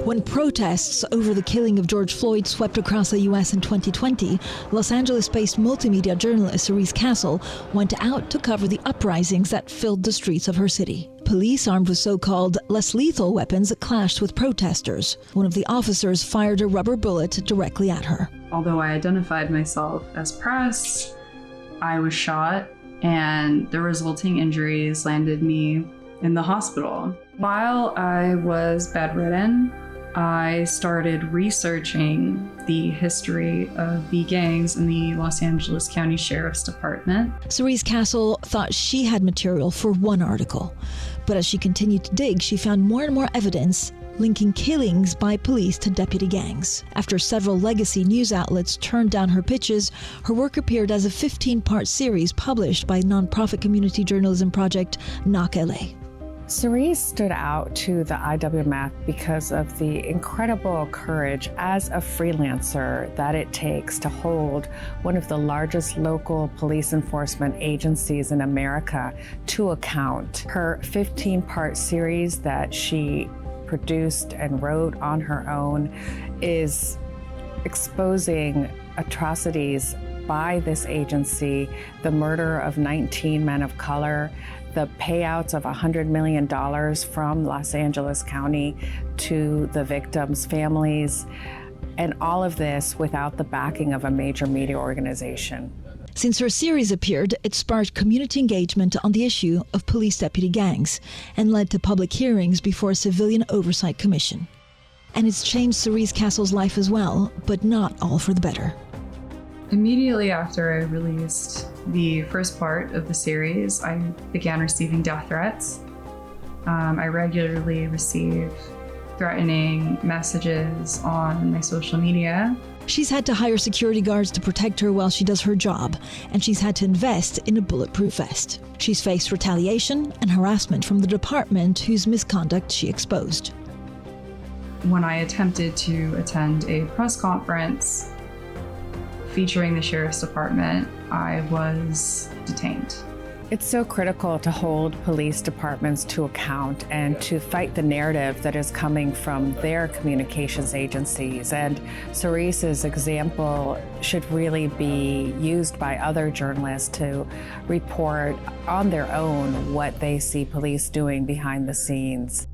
When protests over the killing of George Floyd swept across the U.S. in 2020, Los Angeles-based multimedia journalist Cerise Castle went out to cover the uprisings that filled the streets of her city. Police armed with so-called less lethal weapons clashed with protesters. One of the officers fired a rubber bullet directly at her. Although I identified myself as press, I was shot, and the resulting injuries landed me in the hospital. While I was bedridden, I started researching the history of the gangs in the Los Angeles County Sheriff's Department. Cerise Castle thought she had material for one article, but as she continued to dig, she found more and more evidence linking killings by police to deputy gangs. After several legacy news outlets turned down her pitches, her work appeared as a 15-part series published by nonprofit community journalism project Knock LA. Cerise stood out to the IWMF because of the incredible courage as a freelancer that it takes to hold one of the largest local police enforcement agencies in America to account. Her 15-part series that she produced and wrote on her own is exposing atrocities by this agency, the murder of 19 men of color, the payouts of $100 million from Los Angeles County to the victims' families, and all of this without the backing of a major media organization. Since her series appeared, it sparked community engagement on the issue of police deputy gangs and led to public hearings before a civilian oversight commission. And it's changed Cerise Castle's life as well, but not all for the better. Immediately after I released the first part of the series, I began receiving death threats. I regularly receive threatening messages on my social media. She's had to hire security guards to protect her while she does her job, and she's had to invest in a bulletproof vest. She's faced retaliation and harassment from the department whose misconduct she exposed. When I attempted to attend a press conference featuring the Sheriff's Department, I was detained. It's so critical to hold police departments to account and to fight the narrative that is coming from their communications agencies. And Cerise's example should really be used by other journalists to report on their own what they see police doing behind the scenes.